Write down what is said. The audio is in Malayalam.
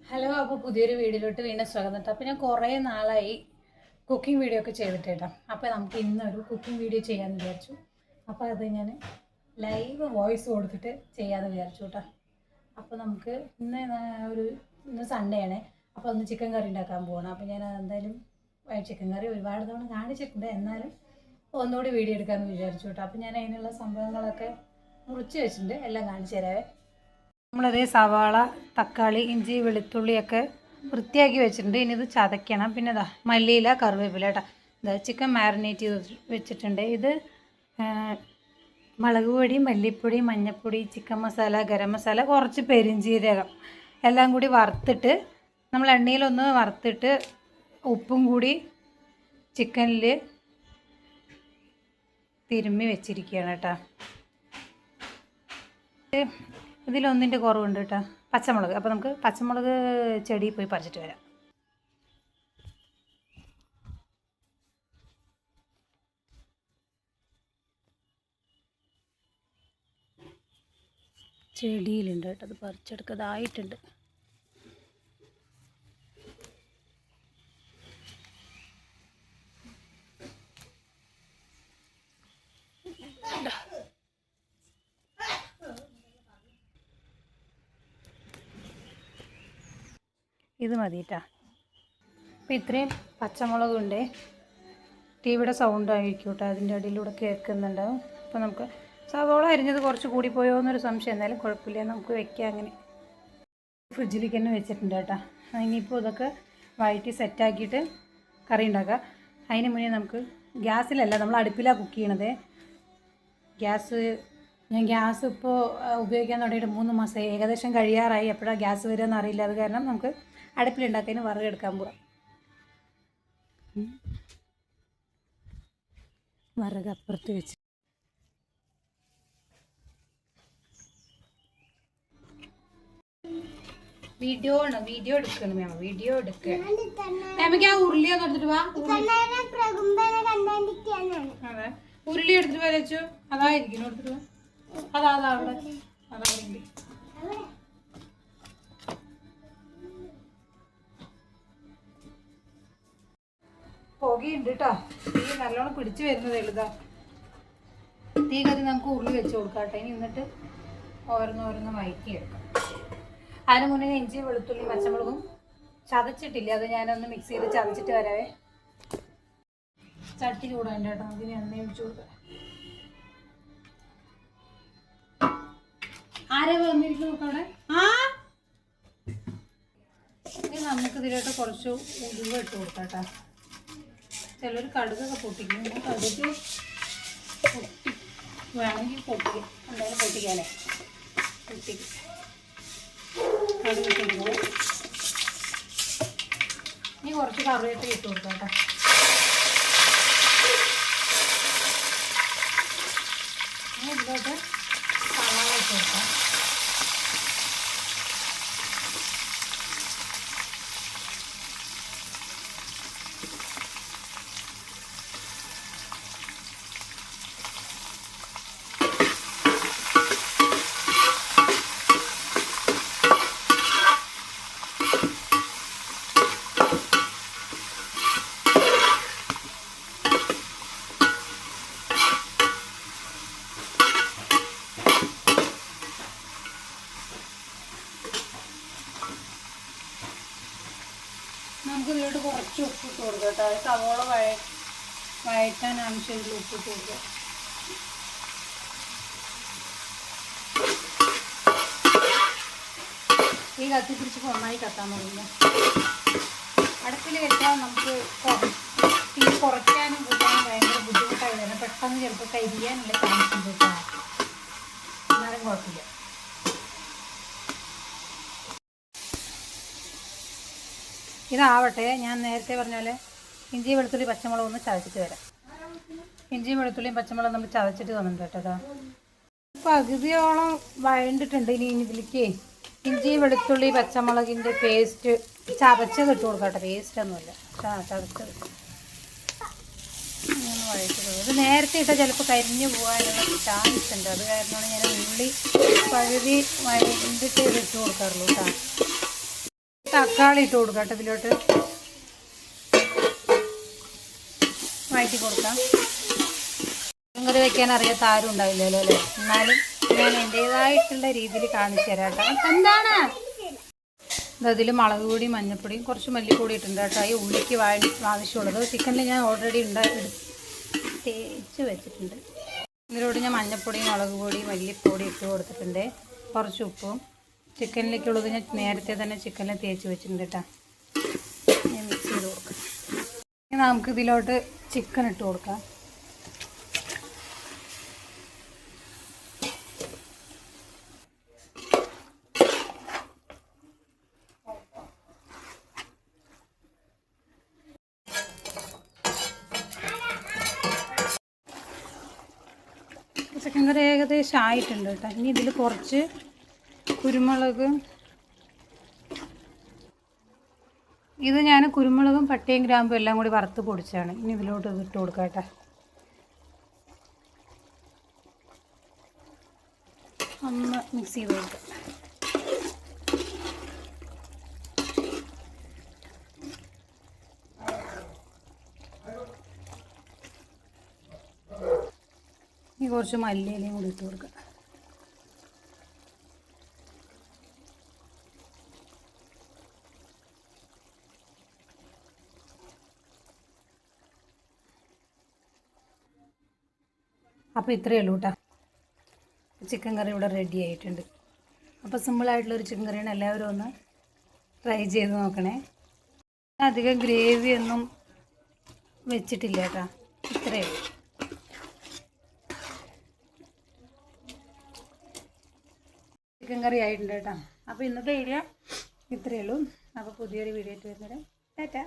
ഹലോ, അപ്പോൾ പുതിയൊരു വീഡിയോയിലോട്ട് വീണ്ടും സ്വാഗതം. അപ്പോൾ ഞാൻ കുറേ നാളായി കുക്കിംഗ് വീഡിയോ ഒക്കെ ചെയ്തിട്ട് കേട്ടോ. അപ്പോൾ നമുക്ക് ഇന്നൊരു കുക്കിംഗ് വീഡിയോ ചെയ്യാമെന്ന് വിചാരിച്ചു. അപ്പോൾ അത് ഞാൻ ലൈവ് വോയിസ് കൊടുത്തിട്ട് ചെയ്യാമെന്ന് വിചാരിച്ചു കേട്ടോ. അപ്പോൾ നമുക്ക് ഇന്ന് സൺഡേ ആണ്. അപ്പോൾ ഒന്ന് ചിക്കൻ കറി ഉണ്ടാക്കാൻ പോകണം. അപ്പോൾ ഞാൻ എന്തായാലും ചിക്കൻ കറി ഒരുപാട് തവണ കാണിച്ചിട്ടുണ്ട്, എന്നാലും ഒന്നുകൂടി വീഡിയോ എടുക്കാമെന്ന് വിചാരിച്ചു കേട്ടോ. അപ്പോൾ ഞാൻ അതിനുള്ള സംഭവങ്ങളൊക്കെ മുറിച്ച് വെച്ചിട്ടുണ്ട്, എല്ലാം കാണിച്ചു തരാവേ. നമ്മളത് സവാള, തക്കാളി, ഇഞ്ചി, വെളുത്തുള്ളിയൊക്കെ വൃത്തിയാക്കി വെച്ചിട്ടുണ്ട്. ഇനി ഇത് ചതയ്ക്കണം. പിന്നെ ഇതാ മല്ലിയില, കറിവേപ്പില കേട്ടോ. ഇതാ ചിക്കൻ മാരിനേറ്റ് ചെയ്ത് വെച്ചിട്ടുണ്ട്. ഇത് മുളക് പൊടി, മല്ലിപ്പൊടി, മഞ്ഞൾപ്പൊടി, ചിക്കൻ മസാല, ഗരം മസാല, കുറച്ച് പെരിഞ്ചീരകം എല്ലാം കൂടി വറുത്തിട്ട് നമ്മൾ എണ്ണയിലൊന്ന് വറുത്തിട്ട് ഉപ്പും കൂടി ചിക്കനിൽ തിരുമ്മി വെച്ചിരിക്കുകയാണ് കേട്ടോ. ഇതിലൊന്നിൻ്റെ കുറവുണ്ട് കേട്ടോ, പച്ചമുളക്. അപ്പോൾ നമുക്ക് പച്ചമുളക് ചെടിയിൽ പോയി പറിച്ചിട്ട് വരാം. ചെടിയിലുണ്ട് കേട്ടോ, അത് പറിച്ചെടുക്കതായിട്ടുണ്ട്. ഇത് മതി കേട്ടോ. അപ്പോൾ ഇത്രയും പച്ചമുളകുണ്ട്. ടിവിയുടെ സൗണ്ട് ആയിരിക്കും കേട്ടോ, അതിൻ്റെ അടിയിലൂടെ കേൾക്കുന്നുണ്ടാവും. അപ്പോൾ നമുക്ക് സവോള അരിഞ്ഞത് കുറച്ച് കൂടിപ്പോയോ എന്നൊരു സംശയം. എന്തായാലും കുഴപ്പമില്ല, നമുക്ക് വെക്കാം. അങ്ങനെ ഫ്രിഡ്ജിലേക്ക് തന്നെ വെച്ചിട്ടുണ്ട് കേട്ടോ. ഇനിയിപ്പോൾ ഇതൊക്കെ വഴറ്റി സെറ്റാക്കിയിട്ട് കറി ഉണ്ടാക്കാം. അതിന് മുന്നേ നമുക്ക് ഗ്യാസിലല്ല, നമ്മൾ അടുപ്പിലാണ് കുക്ക് ചെയ്യണത്. ഞാൻ ഗ്യാസ് ഇപ്പോൾ ഉപയോഗിക്കാൻ തുടങ്ങിയിട്ട് 3 മാസമായി, ഏകദേശം കഴിയാറായി. എപ്പോഴാണ് ഗ്യാസ് വരികയെന്ന് അറിയില്ല. അത് കാരണം നമുക്ക് അടുപ്പിലുണ്ടാക്കിയതിന് വിറകെടുക്കാൻ പോവാം. വിറക് അപ്പുറത്ത് വെച്ച് വീഡിയോ എടുക്കണം. വീഡിയോ എടുക്കുക. നമുക്ക് ആ ഉരുളി ഒന്ന് എടുത്തിട്ട് വാ. അതെ, ഉരുളി എടുത്തിട്ട് വരച്ചു. അതായിരിക്കും എടുത്തിട്ട് വാ. അതാ അവിടെ അതായിരിക്കും. പുകയുണ്ട് കേട്ടോ. തീ നല്ലോണം പിടിച്ച് വരുന്നത് എളുതാ. തീ കത്തി നമുക്ക് ഉരുളി വെച്ച് കൊടുക്കാം കേട്ടോ. ഇനി എന്നിട്ട് ഓരോന്നോരോന്ന് വഴറ്റിയെടുക്കാം. അതിന് മുന്നേ ഇഞ്ചി, വെളുത്തുള്ളി, പച്ചമുളകും ചതച്ചിട്ടില്ല, അത് ഞാനൊന്ന് മിക്സിയിൽ ചതച്ചിട്ട് വരാവേ. ചട്ടി ചൂടാണ്ട് കേട്ടോ, അതിന് എണ്ണ ഒഴിച്ചു കൊടുക്കാം. ആരാ വന്നിരിക്കും നോക്കാം അവിടെ. ഇനി നമുക്ക് ഇതിലോട്ട് കുറച്ച് ഉലുവ ഇട്ട് കൊടുക്കാം കേട്ടോ. ചിലർ കടുകൊക്കെ പൊട്ടിക്കും. കടുക് വേണമെങ്കിൽ പൊട്ടിക്കും, എന്തായാലും പൊട്ടിക്കാല്ലേ. പൊട്ടിക്കും കടുക് ഇട്ടിരിക്കും. ഇനി കുറച്ച് കറിവേപ്പില ഇട്ട് കൊടുക്കാം കേട്ടോ. ഇനി ഇതിലോട്ട് സവാള ഇട്ട് കൊടുക്കാം. നമുക്ക് ഇതിലോട്ട് കുറച്ച് ഉപ്പിട്ട് കൊടുക്കാം കേട്ടോ. സവോള വഴറ്റാൻ ആവശ്യമുള്ള ഉപ്പിട്ട് കൊടുക്കുക. ഈ കത്തിപ്പിടിച്ച് നന്നായി കത്താൻ തുടങ്ങില്ല. അടുപ്പിൽ വെച്ചാൽ നമുക്ക് തീ കുറയ്ക്കാനും കൂട്ടാനും ഭയങ്കര ബുദ്ധിമുട്ടായി തന്നെ. പെട്ടെന്ന് ചിലപ്പോൾ കരിയാനുള്ള ചാൻസ് ഉണ്ട് കേട്ടോ. എന്നാലും കുഴപ്പമില്ല. ഇതാവട്ടെ. ഞാൻ നേരത്തെ പറഞ്ഞ പോലെ ഇഞ്ചി, വെളുത്തുള്ളി, പച്ചമുളക് ഒന്ന് ചതച്ചിട്ട് വരാം. ഇഞ്ചിയും വെളുത്തുള്ളിയും പച്ചമുളകും നമ്മൾ ചതച്ചിട്ട് തന്നിട്ടുണ്ട് കേട്ടോ. പകുതിയോളം വഴണ്ടിട്ടുണ്ട്. ഇനി ഇതിലേക്ക് ഇഞ്ചി, വെളുത്തുള്ളി, പച്ചമുളകിൻ്റെ പേസ്റ്റ് ചതച്ചത് ഇട്ട് കൊടുക്കാം കേട്ടോ. പേസ്റ്റ് ഒന്നുമില്ല, ചതച്ചത്. ഇങ്ങനെ വഴറ്റി. ഇത് നേരത്തെ ഇട്ടാൽ ചിലപ്പോൾ കരിഞ്ഞു പോകാനുള്ള ചാൻസ് ഉണ്ട്. അത് കാരണമാണ് ഞാൻ ഉള്ളി പകുതി വഴണ്ടിട്ട് ഇട്ട് കൊടുക്കാറുള്ളൂ കേട്ടോ. തക്കാളി ഇട്ട് കൊടുക്കാം കേട്ടോ ഇതിലോട്ട്. വഴറ്റി കൊടുക്കാം. ചിക്കൻ കറി വെക്കാൻ അറിയാത്ത ആരും ഉണ്ടാവില്ലല്ലോ അല്ലേ? എന്നാലും ഞാൻ എൻ്റേതായിട്ടുള്ള രീതിയിൽ കാണിച്ചു തരാം കേട്ടോ. എന്താണ് അതിൽ മുളക് പൊടിയും മഞ്ഞൾപ്പൊടിയും കുറച്ച് മല്ലിപ്പൊടി ഇട്ടുണ്ട് കേട്ടോ. ഈ ഉള്ളിക്ക് ആവശ്യമുള്ളത് ചിക്കനിൽ ഞാൻ ഓൾറെഡി തേച്ച് വെച്ചിട്ടുണ്ട്. ഇതിലോട്ട് ഞാൻ മഞ്ഞൾപ്പൊടിയും മുളക് പൊടി മല്ലിപ്പൊടി ഇട്ട് കൊടുത്തിട്ടുണ്ട്. കുറച്ച് ഉപ്പും ചിക്കനിലേക്കുള്ളത് ഞാൻ നേരത്തെ തന്നെ ചിക്കനിൽ തേച്ച് വെച്ചിട്ടുണ്ട് കേട്ടോ. ഞാൻ മിക്സ് ചെയ്ത് കൊടുക്കാം. ഇനി നമുക്ക് ഇതിലോട്ട് ചിക്കൻ ഇട്ട് കൊടുക്കാം. ചിക്കൻ കറി ഏകദേശം ആയിട്ടുണ്ട് കേട്ടോ. ഇനി ഇതിൽ കുറച്ച് കുരുമുളക്, ഇത് ഞാൻ കുരുമുളകും പട്ടയും ഗ്രാമ്പും എല്ലാം കൂടി വറുത്ത് പൊടിച്ചാണ്. ഇനി ഇതിലോട്ട് ഇട്ട് കൊടുക്കാം കേട്ടോ. ഒന്ന് മിക്സ് ചെയ്ത് കൊടുക്കാം. ഇനി കുറച്ച് മല്ലിയിലയും കൂടി ഇട്ട് കൊടുക്കാം. അപ്പോൾ ഇത്രയേ ഉള്ളൂ കേട്ടോ. ചിക്കൻ കറി ഇവിടെ റെഡി ആയിട്ടുണ്ട്. അപ്പോൾ സിമ്പിളായിട്ടുള്ളൊരു ചിക്കൻ കറിയാണ്. എല്ലാവരും ഒന്ന് ട്രൈ ചെയ്ത് നോക്കണേ. അധികം ഗ്രേവിയൊന്നും വെച്ചിട്ടില്ല കേട്ടോ. ഇത്രയേ ഉള്ളൂ. ചിക്കൻ കറി ആയിട്ടുണ്ട് കേട്ടോ. അപ്പോൾ ഇന്നത്തെ വീഡിയോ ഇത്രയേ ഉള്ളൂ. അപ്പോൾ പുതിയൊരു വീഡിയോ ആയിട്ട് വരുന്നത്. ടാറ്റാ.